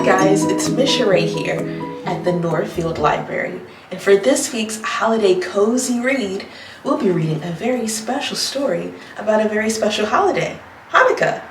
Hi guys, it's Miss Sheree here at the Northfield Library, and for this week's holiday cozy read, we'll be reading a very special story about a very special holiday, Hanukkah.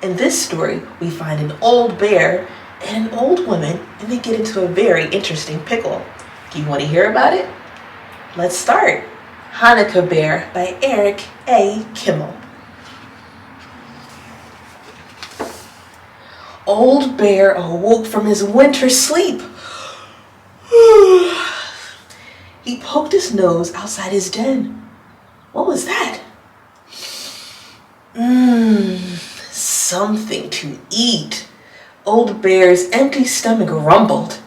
In this story, we find an old bear and an old woman, and they get into a very interesting pickle. Do you want to hear about it? Let's start. Hannukah Bear by Eric Kimmel. Old Bear awoke from his winter sleep. He poked his nose outside his den. What was that? Something to eat. Old Bear's empty stomach rumbled.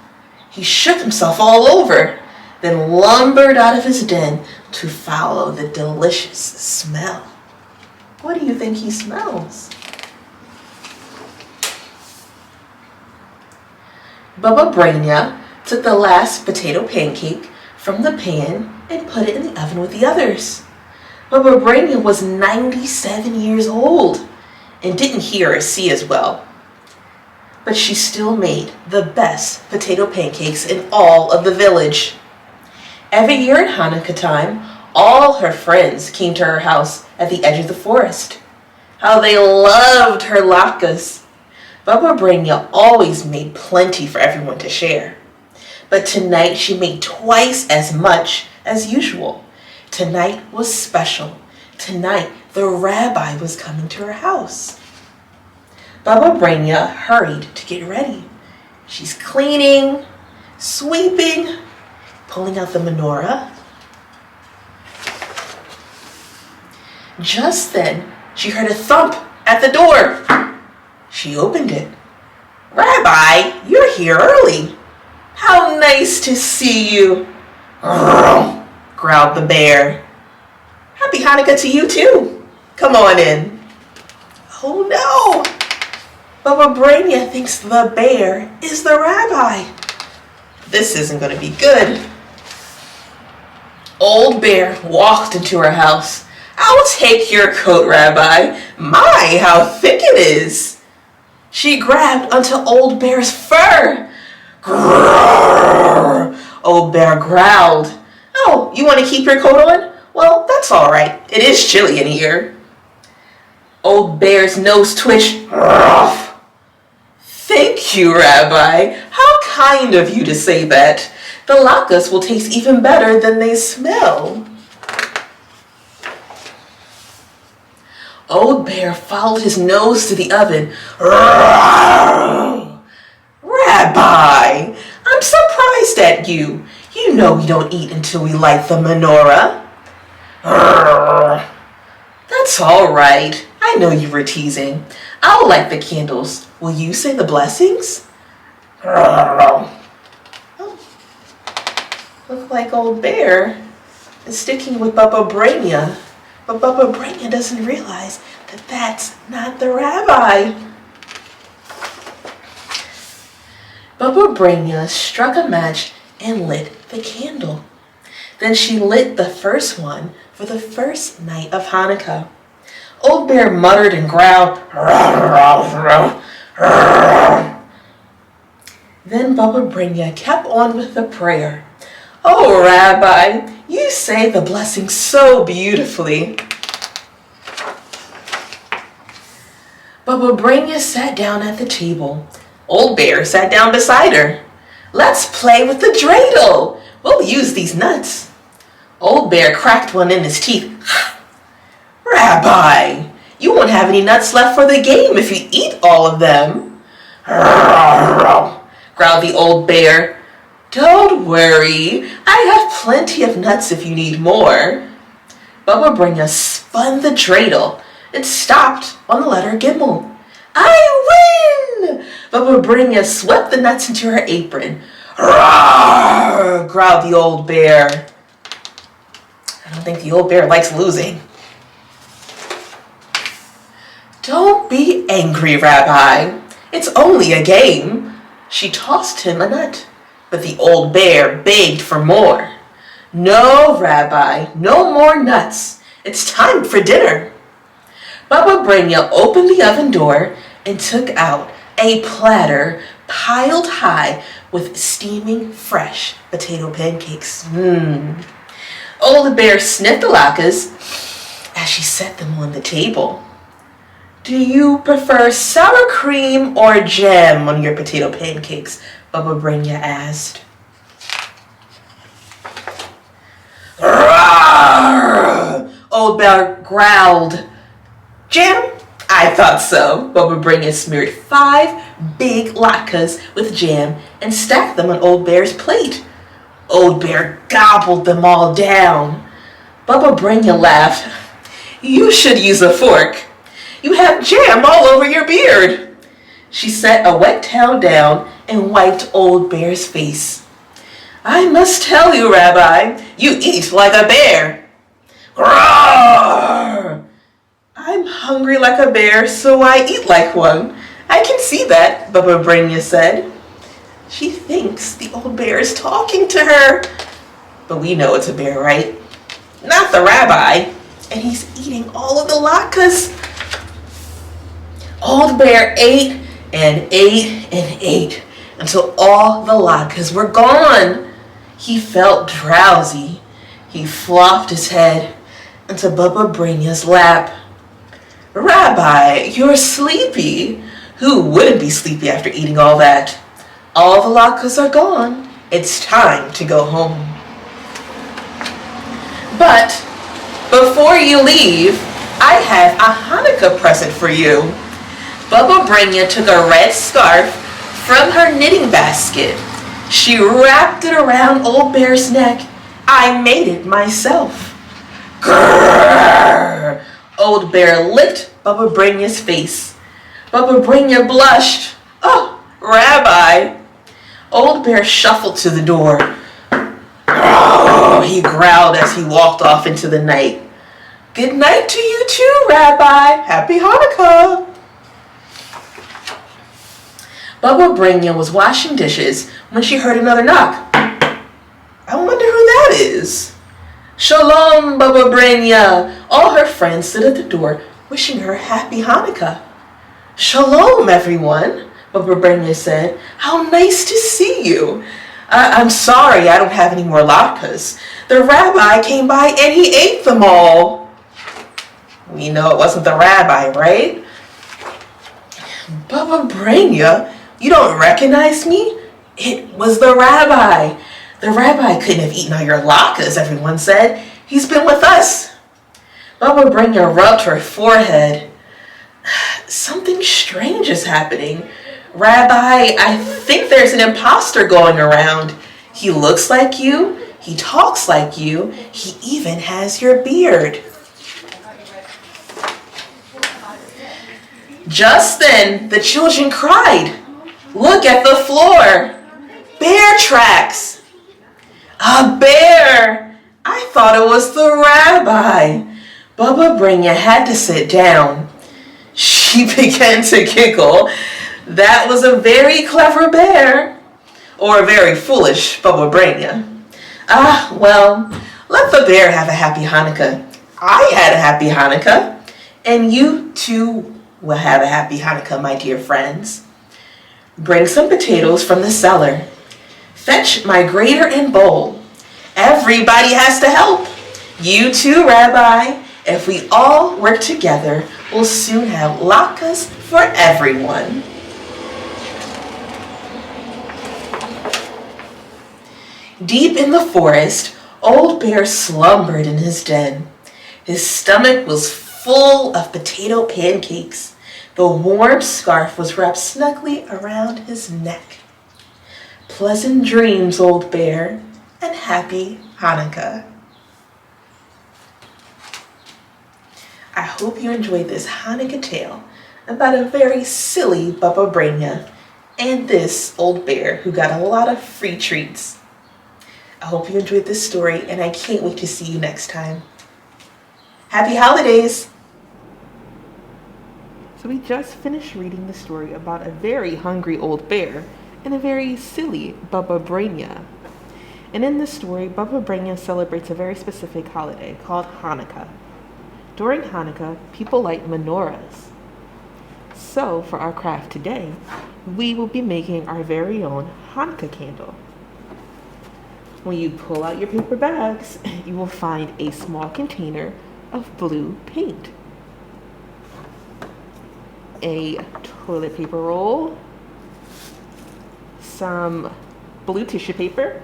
He shook himself all over, then lumbered out of his den to follow the delicious smell. What do you think he smells? Baba Brainia took the last potato pancake from the pan and put it in the oven with the others. Baba Brainia was 97 years old and didn't hear or see as well. But she still made the best potato pancakes in all of the village. Every year at Hanukkah time, all her friends came to her house at the edge of the forest. How they loved her latkes. Baba Brainia always made plenty for everyone to share. But tonight she made twice as much as usual. Tonight was special. Tonight the rabbi was coming to her house. Baba Brainia hurried to get ready. She's cleaning, sweeping, pulling out the menorah. Just then, she heard a thump at the door. She opened it. Rabbi, you're here early. How nice to see you, growled the bear. Happy Hanukkah to you too. Come on in. Oh no! Baba Brainia thinks the bear is the rabbi. This isn't going to be good. Old Bear walked into her house. I'll take your coat, Rabbi. My, how thick it is. She grabbed onto Old Bear's fur. Grrr! Old Bear growled. Oh, you want to keep your coat on? Well, that's all right. It is chilly in here. Old Bear's nose twitched. Ruff. Thank you, Rabbi. How kind of you to say that. The latkes will taste even better than they smell. Old Bear followed his nose to the oven. Rabbi, I'm surprised at you. You know we don't eat until we light the menorah. That's all right. I know you were teasing. I'll light the candles. Will you say the blessings? Oh, look like Old Bear is sticking with Baba Brainia. But Baba Brainia doesn't realize that that's not the rabbi. Baba Brainia struck a match and lit the candle. Then she lit the first one for the first night of Hanukkah. Old Bear muttered and growled. Then Baba Brainia kept on with the prayer. Oh, Rabbi, you say the blessing so beautifully. Baba Brainia sat down at the table. Old Bear sat down beside her. Let's play with the dreidel. We'll use these nuts. Old Bear cracked one in his teeth. Rabbi, you won't have any nuts left for the game if you eat all of them. Growled the old bear. Don't worry, I have plenty of nuts if you need more. Baba Brainia spun the dreidel. It stopped on the letter Gimel. I win! Baba Brainia swept the nuts into her apron. Roar! Growled the old bear. I don't think the old bear likes losing. Don't be angry, Rabbi. It's only a game. She tossed him a nut. But the old bear begged for more. No, Rabbi, no more nuts. It's time for dinner. Baba Brainia opened the oven door and took out a platter piled high with steaming, fresh potato pancakes. Old Bear sniffed the latkes as she set them on the table. Do you prefer sour cream or jam on your potato pancakes? Baba Brainia asked. Roar! Old Bear growled. Jam? I thought so. Baba Brainia smeared 5 big latkes with jam and stacked them on Old Bear's plate. Old Bear gobbled them all down. Baba Brainia laughed. You should use a fork. You have jam all over your beard. She set a wet towel down and wiped Old Bear's face. I must tell you, Rabbi, you eat like a bear. Roar! I'm hungry like a bear, so I eat like one. I can see that, Baba Brainia said. She thinks the old bear is talking to her. But we know it's a bear, right? Not the rabbi. And he's eating all of the latkes. Old Bear ate and ate and ate until all the latkes were gone. He felt drowsy. He flopped his head into Baba Brainia's lap. Rabbi, you're sleepy. Who wouldn't be sleepy after eating all that? All the latkes are gone. It's time to go home. But before you leave, I have a Hanukkah present for you. Baba Brainia took a red scarf from her knitting basket. She wrapped it around Old Bear's neck. I made it myself. Grrr! Old Bear licked Baba Brainia's face. Baba Brainia blushed. Oh, Rabbi. Old Bear shuffled to the door. Oh, he growled as he walked off into the night. Good night to you too, Rabbi. Happy Hanukkah. Baba Brainia was washing dishes when she heard another knock. I wonder who that is. Shalom, Baba Brainia. All her friends stood at the door wishing her happy Hanukkah. Shalom, everyone, Baba Brainia said. How nice to see you. I'm sorry I don't have any more latkes. The rabbi came by and he ate them all. We know it wasn't the rabbi, right? Baba Brainia, you don't recognize me? It was the rabbi. The rabbi couldn't have eaten all your latkes, everyone said. He's been with us. Baba Brainia rubbed her forehead. Something strange is happening. Rabbi, I think there's an imposter going around. He looks like you. He talks like you. He even has your beard. Just then, the children cried. Look at the floor. Bear tracks. A bear. I thought it was the rabbi. Baba Brainia had to sit down. She began to giggle. That was a very clever bear. Or a very foolish Baba Brainia. Well, let the bear have a happy Hanukkah. I had a happy Hanukkah. And you too will have a happy Hanukkah, my dear friends. Bring some potatoes from the cellar. Fetch my grater and bowl. Everybody has to help. You too, Rabbi. If we all work together, we'll soon have latkes for everyone. Deep in the forest, Old Bear slumbered in his den. His stomach was full of potato pancakes. The warm scarf was wrapped snugly around his neck. Pleasant dreams, Old Bear, and happy Hanukkah. I hope you enjoyed this Hanukkah tale about a very silly Baba Brainia and this old bear who got a lot of free treats. I hope you enjoyed this story, and I can't wait to see you next time. Happy holidays! So we just finished reading the story about a very hungry old bear and a very silly Baba Brainia. And in this story, Baba Brainia celebrates a very specific holiday called Hanukkah. During Hanukkah, people light menorahs. So for our craft today, we will be making our very own Hanukkah candle. When you pull out your paper bags, you will find a small container of blue paint, a toilet paper roll, some blue tissue paper,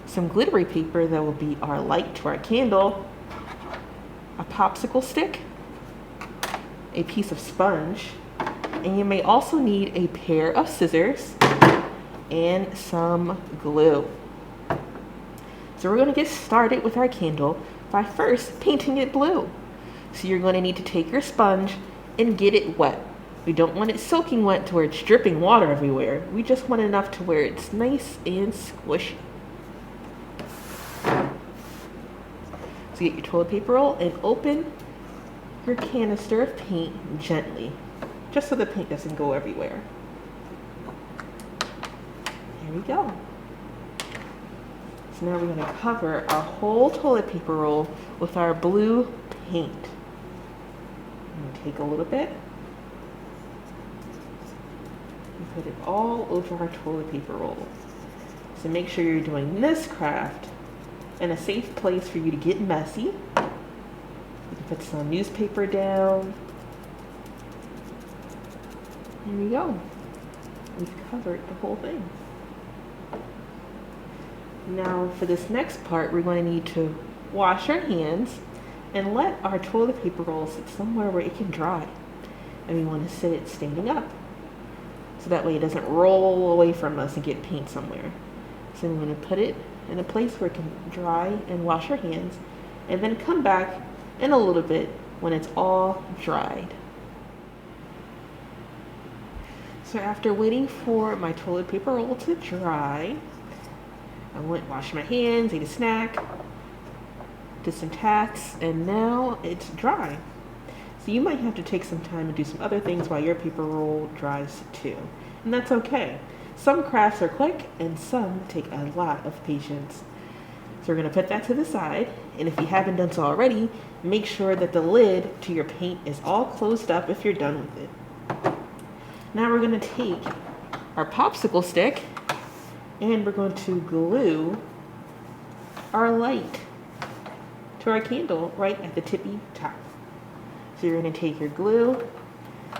some glittery paper that will be our light to our candle, a popsicle stick, a piece of sponge, and you may also need a pair of scissors and some glue. So we're going to get started with our candle by first painting it blue. So you're going to need to take your sponge and get it wet. We don't want it soaking wet to where it's dripping water everywhere. We just want enough to where it's nice and squishy. So get your toilet paper roll and open your canister of paint gently, just so the paint doesn't go everywhere. There we go. So now we're going to cover our whole toilet paper roll with our blue paint. I'm going to take a little bit and put it all over our toilet paper roll. So make sure you're doing this craft in a safe place for you to get messy. You can put some newspaper down. There we go. We've covered the whole thing. Now for this next part, we're going to need to wash our hands and let our toilet paper roll sit somewhere where it can dry. And we want to sit it standing up, so that way it doesn't roll away from us and get paint somewhere. So we're going to put it in a place where it can dry and wash our hands, and then come back in a little bit when it's all dried. So after waiting for my toilet paper roll to dry, I went wash my hands, ate a snack, did some tasks, and now it's dry. So you might have to take some time and do some other things while your paper roll dries too. And that's okay. Some crafts are quick and some take a lot of patience. So we're going to put that to the side, and if you haven't done so already, make sure that the lid to your paint is all closed up if you're done with it. Now we're going to take our popsicle stick and we're going to glue our light to our candle right at the tippy top. So you're going to take your glue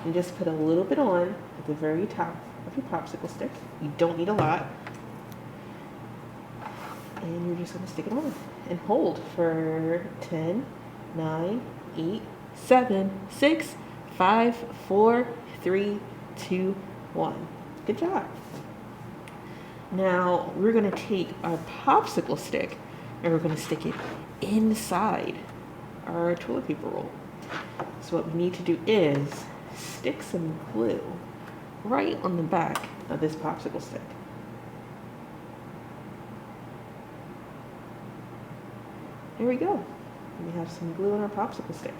and just put a little bit on at the very top of your popsicle stick. You don't need a lot. And you're just going to stick it on and hold for 10, 9, 8, 7, 6, 5, 4, 3, 2, 1. Good job. Now we're going to take our popsicle stick and we're going to stick it inside our toilet paper roll. So what we need to do is stick some glue right on the back of this popsicle stick. There we go. We have some glue on our popsicle stick.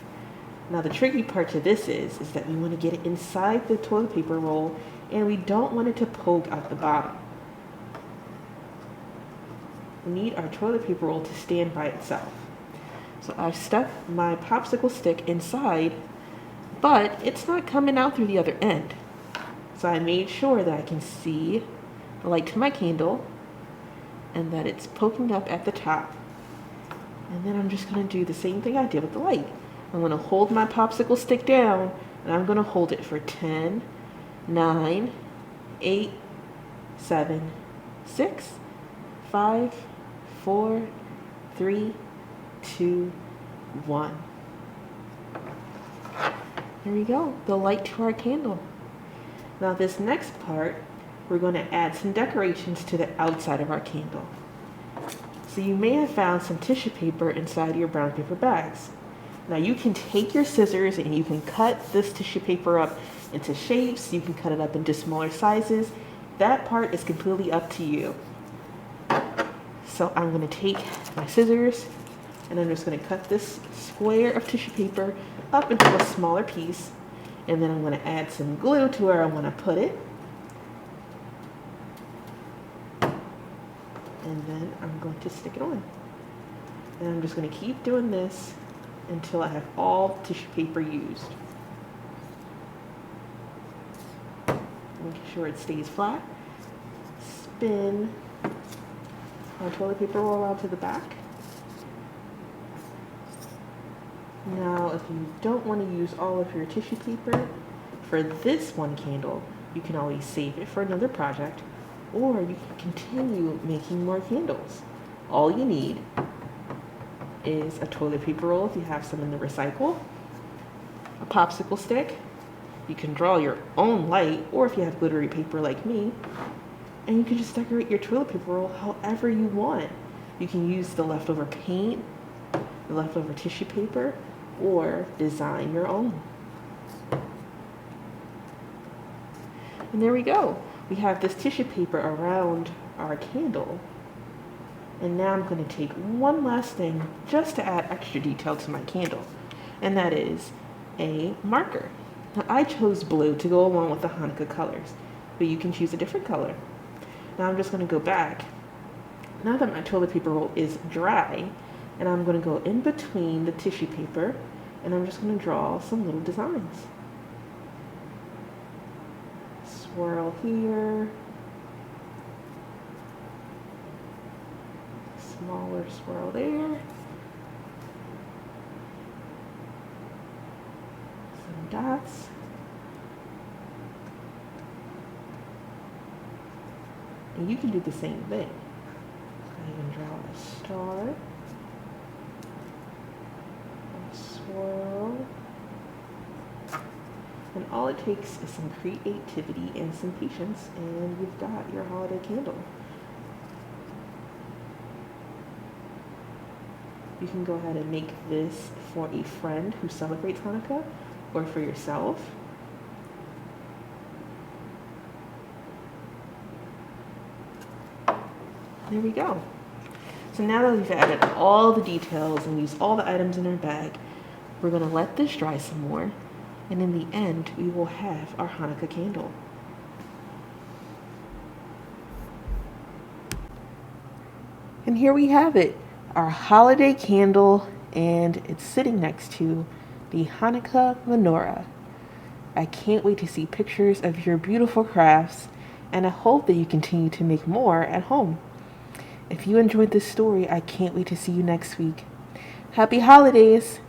Now the tricky part to this is that we want to get it inside the toilet paper roll and we don't want it to poke out the bottom. We need our toilet paper roll to stand by itself. So I've stuck my popsicle stick inside, but it's not coming out through the other end. So I made sure that I can see the light to my candle and that it's poking up at the top. And then I'm just going to do the same thing I did with the light. I'm going to hold my popsicle stick down and I'm going to hold it for 10, 9, 8, 7, 6, 5, 4, 3, 2, 1. There we go, the light to our candle. Now this next part, we're going to add some decorations to the outside of our candle. So you may have found some tissue paper inside your brown paper bags. Now you can take your scissors and you can cut this tissue paper up into shapes. You can cut it up into smaller sizes. That part is completely up to you. So I'm going to take my scissors and I'm just going to cut this square of tissue paper up into a smaller piece. And then I'm going to add some glue to where I want to put it. And then I'm going to stick it on. And I'm just going to keep doing this until I have all tissue paper used. Making sure it stays flat. Spin our toilet paper roll out to the back. Now, if you don't want to use all of your tissue paper for this one candle, you can always save it for another project, or you can continue making more candles. All you need is a toilet paper roll if you have some in the recycle, a popsicle stick, you can draw your own light, or if you have glittery paper like me, and you can just decorate your toilet paper roll however you want. You can use the leftover paint, the leftover tissue paper, or design your own. And there we go. We have this tissue paper around our candle. And now I'm going to take one last thing just to add extra detail to my candle. And that is a marker. Now I chose blue to go along with the Hanukkah colors, but you can choose a different color. Now I'm just going to go back. Now that my toilet paper roll is dry, and I'm going to go in between the tissue paper, and I'm just going to draw some little designs. Swirl here. Smaller swirl there. Some dots. And you can do the same thing. I can draw a star. A swirl. And all it takes is some creativity and some patience, and you've got your holiday candle. You can go ahead and make this for a friend who celebrates Hanukkah, or for yourself. There we go. So now that we've added all the details and used all the items in our bag, we're going to let this dry some more, and in the end, we will have our Hanukkah candle. And here we have it, our holiday candle, and it's sitting next to the Hanukkah menorah. I can't wait to see pictures of your beautiful crafts, and I hope that you continue to make more at home. If you enjoyed this story, I can't wait to see you next week. Happy holidays!